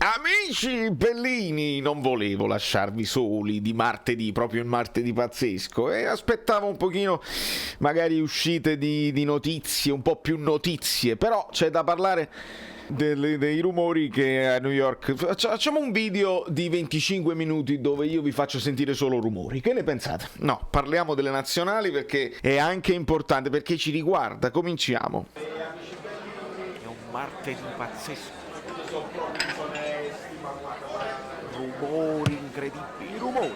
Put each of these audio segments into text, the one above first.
Amici bellini, non volevo lasciarvi soli di martedì, proprio il martedì pazzesco, e aspettavo un pochino magari uscite di notizie, un po' più notizie, però c'è da parlare dei rumori che a New York. Facciamo un video di 25 minuti dove io vi faccio sentire solo rumori. Che ne pensate? No, parliamo delle nazionali perché è anche importante, perché ci riguarda. Cominciamo. È un martedì pazzesco. Rumori incredibili, rumori.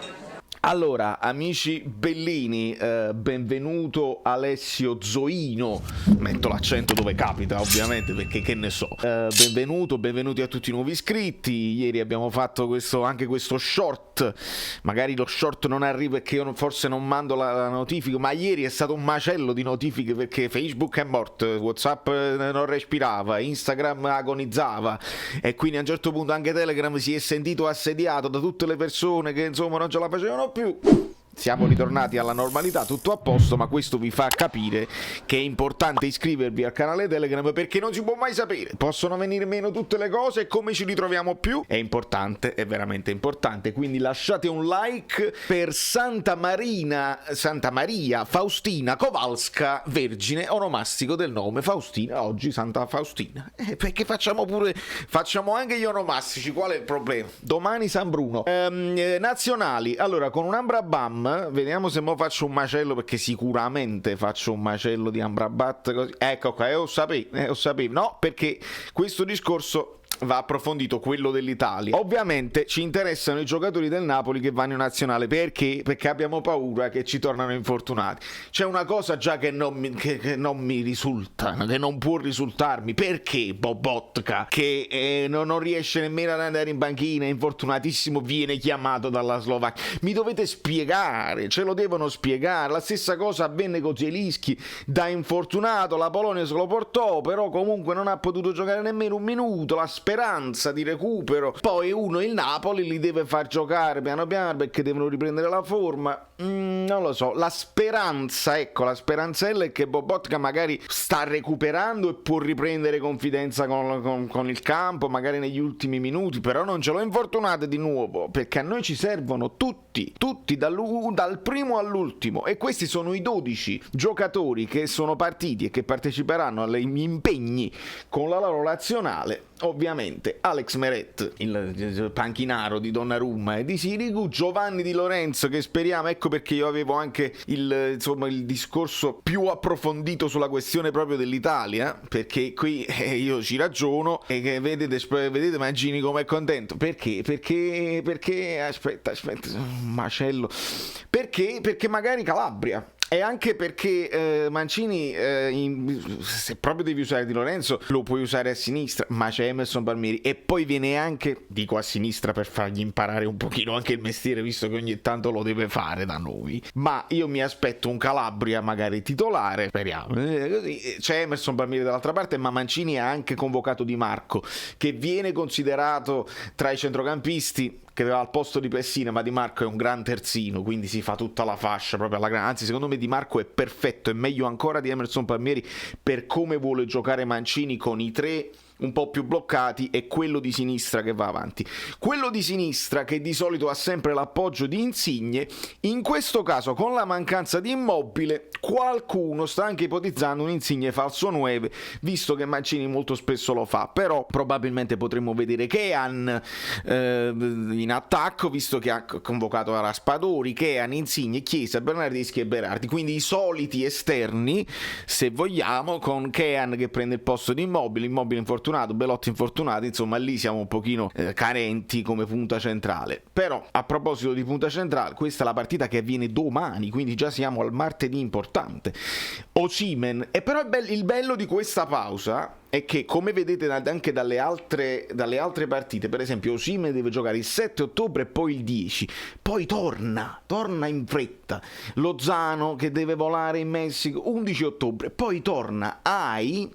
Allora, amici bellini, benvenuto Alessio Zoino, metto l'accento dove capita ovviamente perché che ne so, benvenuti a tutti i nuovi iscritti. Ieri abbiamo fatto anche questo short, magari lo short non arriva perché io forse non mando la notifica, ma ieri è stato un macello di notifiche perché Facebook è morto, WhatsApp non respirava, Instagram agonizzava e quindi a un certo punto anche Telegram si è sentito assediato da tutte le persone che insomma non ce la facevano più. Siamo ritornati alla normalità, tutto a posto, ma questo vi fa capire che è importante iscrivervi al canale Telegram perché non si può mai sapere. Possono venire meno tutte le cose e come ci ritroviamo più è importante, è veramente importante. Quindi lasciate un like per Santa Maria Faustina Kowalska, vergine, onomastico del nome Faustina, oggi Santa Faustina. Perché facciamo anche gli onomastici, qual è il problema? Domani San Bruno. Nazionali, allora con un Ambrabam. Vediamo se mo faccio un macello, perché sicuramente faccio un macello di Amrabat così. Ecco qua, ho sapevo. No, perché questo discorso va approfondito, quello dell'Italia. Ovviamente ci interessano i giocatori del Napoli che vanno in nazionale. Perché? Perché abbiamo paura che ci tornano infortunati. C'è una cosa già che non mi risulta, che non può risultarmi. Perché Bobotka, che non riesce nemmeno ad andare in banchina, infortunatissimo, viene chiamato dalla Slovacchia? Mi dovete spiegare, ce lo devono spiegare. La stessa cosa avvenne con Zielinski, da infortunato la Polonia se lo portò, però comunque non ha potuto giocare nemmeno un minuto. La speranza di recupero, poi il Napoli li deve far giocare piano piano perché devono riprendere la forma. Non lo so, la speranzella è che Bobotka magari sta recuperando e può riprendere confidenza con il campo, magari negli ultimi minuti, però non ce lo infortunate di nuovo, perché a noi ci servono tutti dal primo all'ultimo, e questi sono i 12 giocatori che sono partiti e che parteciperanno agli impegni con la loro nazionale. Ovviamente Alex Meret, il panchinaro di Donnarumma e di Sirigu, Giovanni Di Lorenzo, che speriamo, ecco perché io avevo anche il discorso più approfondito sulla questione proprio dell'Italia, perché qui io ci ragiono e che vedete Mancini come è contento. Perché aspetta, un macello. Perché magari Calabria. E anche perché Mancini, se proprio devi usare Di Lorenzo, lo puoi usare a sinistra, ma c'è Emerson Palmieri, e poi viene anche, dico a sinistra per fargli imparare un pochino anche il mestiere, visto che ogni tanto lo deve fare da noi, ma io mi aspetto un Calabria magari titolare, speriamo, così. C'è Emerson Palmieri dall'altra parte, ma Mancini ha anche convocato Di Marco, che viene considerato tra i centrocampisti, che aveva al posto di Pessina, ma Di Marco è un gran terzino, quindi si fa tutta la fascia proprio alla grande. Anzi, secondo me Di Marco è perfetto, è meglio ancora di Emerson Palmieri per come vuole giocare Mancini, con i tre un po' più bloccati e quello di sinistra che va avanti. Quello di sinistra, che di solito ha sempre l'appoggio di Insigne, in questo caso con la mancanza di Immobile qualcuno sta anche ipotizzando un Insigne falso 9, visto che Mancini molto spesso lo fa. Però probabilmente potremmo vedere Kean in attacco, visto che ha convocato Raspadori, Kean, Insigne, Chiesa, Bernardeschi e Berardi, quindi i soliti esterni, se vogliamo, con Kean che prende il posto di Immobile infortunato, Belotti infortunato, insomma lì siamo un pochino carenti come punta centrale. Però a proposito di punta centrale, questa è la partita che avviene domani, quindi già siamo al martedì importante. Osimhen, e però il bello di questa pausa è che, come vedete anche dalle altre partite, per esempio Osimhen deve giocare il 7 ottobre e poi il 10, poi torna in fretta. Lozano che deve volare in Messico 11 ottobre, poi torna.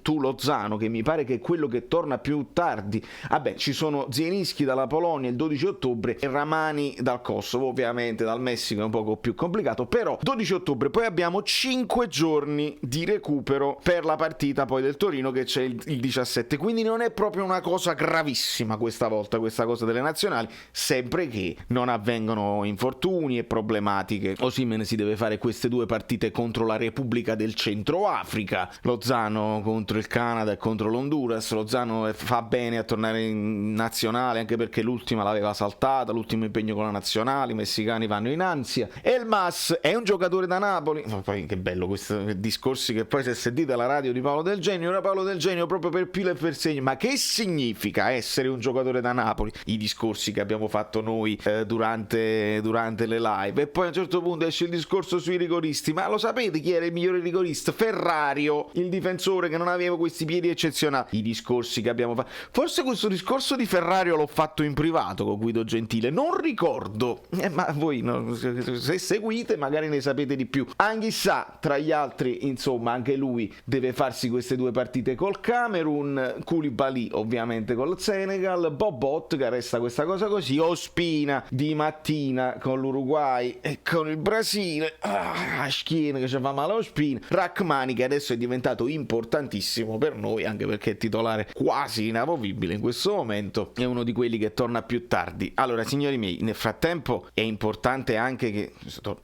Tu Lozano, che mi pare che è quello che torna più tardi. Vabbè, ci sono Zielinski dalla Polonia il 12 ottobre e Ramani dal Kosovo, ovviamente dal Messico è un poco più complicato, però 12 ottobre, poi abbiamo 5 giorni di recupero per la partita poi del Torino, che c'è il il 17, quindi non è proprio una cosa gravissima questa volta, questa cosa delle nazionali, sempre che non avvengano infortuni e problematiche. Osimhen si deve fare queste 2 partite contro la Repubblica del Centro Africa, Lozano contro il Canada e contro l'Honduras. Lozano fa bene a tornare in nazionale, anche perché l'ultima l'aveva saltata, l'ultimo impegno con la nazionale, i messicani vanno in ansia. Elmas è un giocatore da Napoli, ma poi che bello questi discorsi che poi si è sentita alla radio di Paolo Del Genio. Era Paolo Del Genio proprio per filo e per segno. Ma che significa essere un giocatore da Napoli? I discorsi che abbiamo fatto noi durante le live. E poi a un certo punto esce il discorso sui rigoristi. Ma lo sapete chi era il migliore rigorista? Ferrario, il difensore che non aveva questi piedi eccezionali. I discorsi che abbiamo fatto, forse questo discorso di Ferrario l'ho fatto in privato con Guido Gentile, non ricordo, ma voi no, se seguite magari ne sapete di più. Anghissà, tra gli altri, insomma, anche lui deve farsi queste 2 partite col Camerun, Koulibaly ovviamente col Senegal, Bobot che resta questa cosa così, Ospina di mattina con l'Uruguay e con il Brasile, a schiena che ci fa male Ospina, Rachmani che adesso è diventato importantissimo per noi, anche perché è titolare quasi inamovibile in questo momento, è uno di quelli che torna più tardi. Allora, signori miei, nel frattempo è importante anche che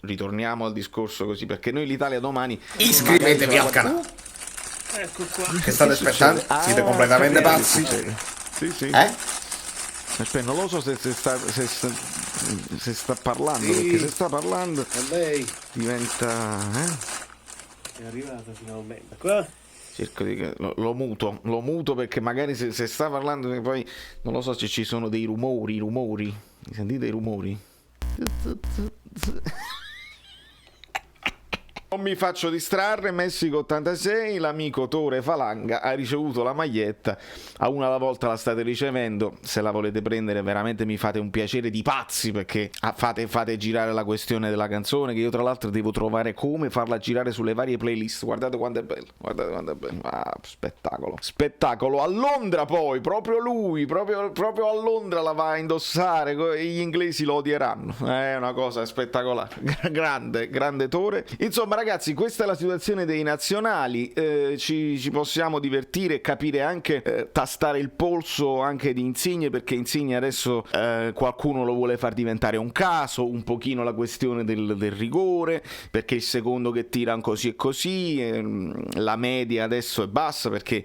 ritorniamo al discorso così, perché noi l'Italia domani iscrivetevi al canale. Ecco qua. Che state aspettando? Siete completamente pazzi? Sì. Aspetta, non lo so se sta parlando, Sì. perché se sta parlando A lei diventa... è arrivata finalmente. Qua. Cerco di... lo muto perché magari se sta parlando poi non lo so se ci sono dei rumori. Mi sentite i rumori? Non mi faccio distrarre. Messico 86, l'amico Tore Falanga ha ricevuto la maglietta, a una alla volta la state ricevendo, se la volete prendere veramente mi fate un piacere di pazzi, perché fate girare la questione della canzone, che io tra l'altro devo trovare come farla girare sulle varie playlist. Guardate quanto è bello, spettacolo. A Londra poi, proprio lui, proprio a Londra la va a indossare, gli inglesi lo odieranno, è una cosa spettacolare. grande Tore. Insomma ragazzi, questa è la situazione dei nazionali, ci possiamo divertire e capire anche, tastare il polso anche di Insigne, perché Insigne adesso qualcuno lo vuole far diventare un caso, un pochino la questione del rigore, perché il secondo che tira così e così, la media adesso è bassa perché...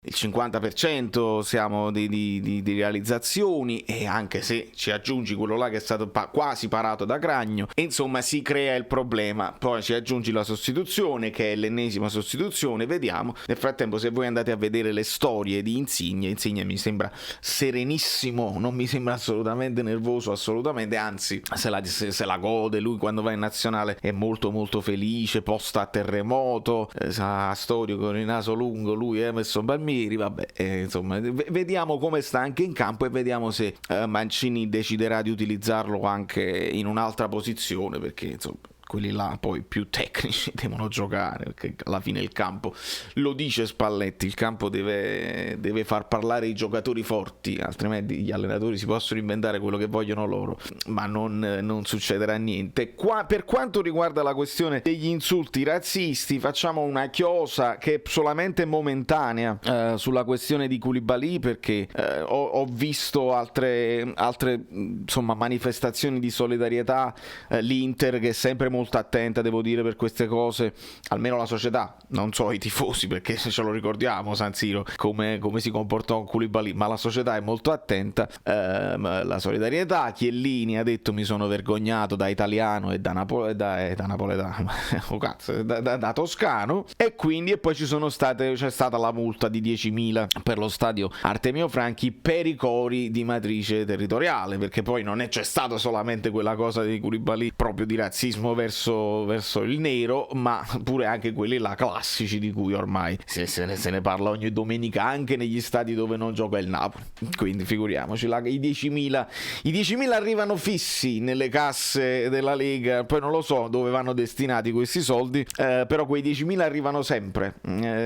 il 50% siamo di realizzazioni, e anche se ci aggiungi quello là che è stato quasi parato da Cragno, insomma si crea il problema. Poi ci aggiungi la sostituzione, che è l'ennesima sostituzione, vediamo. Nel frattempo, se voi andate a vedere le storie di Insigne mi sembra serenissimo, non mi sembra assolutamente nervoso, assolutamente, anzi se la gode. Lui quando va in nazionale è molto molto felice, posta a terremoto, storico con il naso lungo, lui è messo Balmini. Vabbè, insomma, vediamo come sta anche in campo e vediamo se Mancini deciderà di utilizzarlo anche in un'altra posizione, perché insomma quelli là poi più tecnici devono giocare, perché alla fine il campo, lo dice Spalletti, il campo deve far parlare i giocatori forti, altrimenti gli allenatori si possono inventare quello che vogliono loro, ma non succederà niente. Per quanto riguarda la questione degli insulti razzisti, facciamo una chiosa che è solamente momentanea sulla questione di Koulibaly, perché ho visto altre insomma manifestazioni di solidarietà, l'Inter che è sempre molto attenta, devo dire, per queste cose, almeno la società, non so i tifosi, perché se ce lo ricordiamo San Siro come si comportò con Koulibaly, ma la società è molto attenta. La solidarietà, Chiellini ha detto: mi sono vergognato da italiano e da napoletano oh cazzo, da toscano, e quindi e poi c'è stata la multa di 10.000 per lo stadio Artemio Franchi per i cori di matrice territoriale, perché poi c'è stata solamente quella cosa di Koulibaly proprio di razzismo verso il nero, ma pure anche quelli là classici di cui ormai se ne parla ogni domenica anche negli stadi dove non gioca il Napoli, quindi figuriamoci là, i 10.000 arrivano fissi nelle casse della Lega, poi non lo so dove vanno destinati questi soldi, però quei 10.000 arrivano sempre,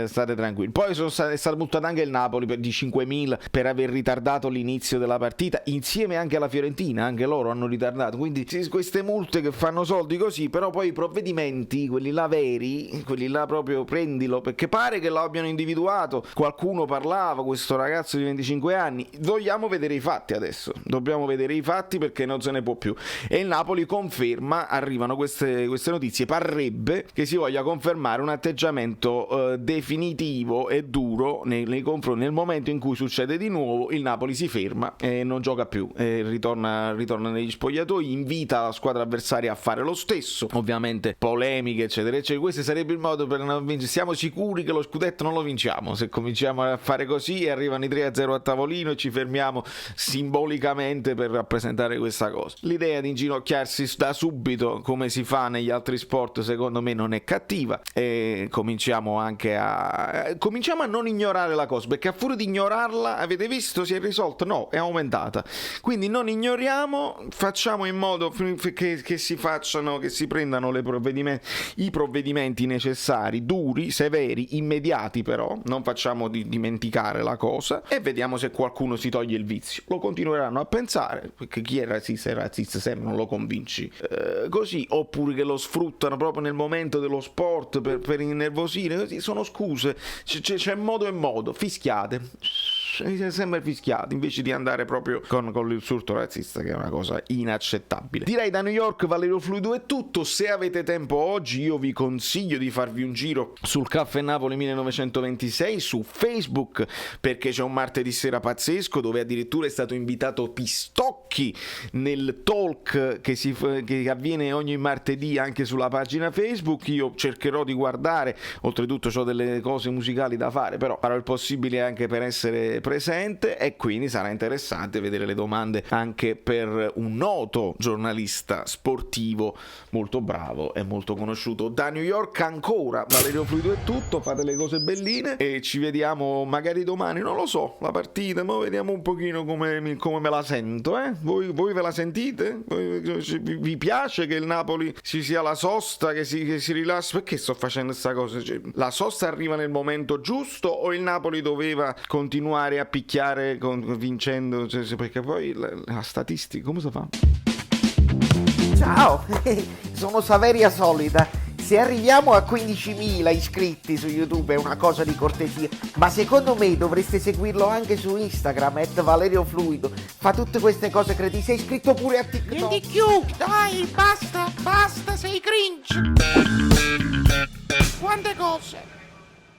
state tranquilli. Poi è stato multato anche il Napoli di 5.000 per aver ritardato l'inizio della partita, insieme anche alla Fiorentina, anche loro hanno ritardato, quindi queste multe che fanno soldi così però poi i provvedimenti, quelli là veri, quelli là proprio prendilo, perché pare che lo abbiano individuato, qualcuno parlava, questo ragazzo di 25 anni, vogliamo vedere i fatti adesso, dobbiamo vedere i fatti perché non se ne può più. E il Napoli conferma, arrivano queste notizie, parrebbe che si voglia confermare un atteggiamento definitivo e duro nei confronti. Nel momento in cui succede di nuovo, il Napoli si ferma e non gioca più, ritorna negli spogliatoi, invita la squadra avversaria a fare lo stesso, ovviamente polemiche eccetera eccetera. Questo sarebbe il modo per non vincere. Siamo sicuri che lo scudetto non lo vinciamo se cominciamo a fare così e arrivano i 3-0 a tavolino e ci fermiamo simbolicamente per rappresentare questa cosa. L'idea di inginocchiarsi da subito come si fa negli altri sport secondo me non è cattiva, e cominciamo anche a non ignorare la cosa, perché a furia di ignorarla, avete visto, si è risolto? No, è aumentata. Quindi non ignoriamo, facciamo in modo che si facciano, che si prendano i provvedimenti necessari, duri, severi, immediati, però non facciamo dimenticare la cosa, e vediamo se qualcuno si toglie il vizio. Lo continueranno a pensare, perché chi è razzista se non lo convinci così, oppure che lo sfruttano proprio nel momento dello sport per innervosire, così sono scuse, c'è modo e modo, fischiate, sempre fischiati, invece di andare proprio con l'insulto razzista, che è una cosa inaccettabile. Direi da New York Valerio Fluido è tutto. Se avete tempo oggi io vi consiglio di farvi un giro sul Caffè Napoli 1926 su Facebook, perché c'è un martedì sera pazzesco dove addirittura è stato invitato Pistocchi nel talk che avviene ogni martedì anche sulla pagina Facebook. Io cercherò di guardare, oltretutto ho delle cose musicali da fare, però farò il possibile anche per essere presente, e quindi sarà interessante vedere le domande anche per un noto giornalista sportivo molto bravo e molto conosciuto. Da New York ancora Valerio Fluido è tutto, fate le cose belline e ci vediamo magari domani, non lo so, la partita, ma vediamo un pochino come me la sento, voi ve la sentite? Vi piace che il Napoli ci sia la sosta, che si rilassi? Perché sto facendo questa cosa? Cioè, la sosta arriva nel momento giusto o il Napoli doveva continuare a picchiare vincendo, perché poi la statistica come si fa? Ciao, sono Saveria Solida. Se arriviamo a 15.000 iscritti su YouTube è una cosa di cortesia, ma secondo me dovreste seguirlo anche su Instagram @ValerioFluido. Fa tutte queste cose cretine. Sei iscritto pure a TikTok. Prendi più, dai, basta, sei cringe. Quante cose.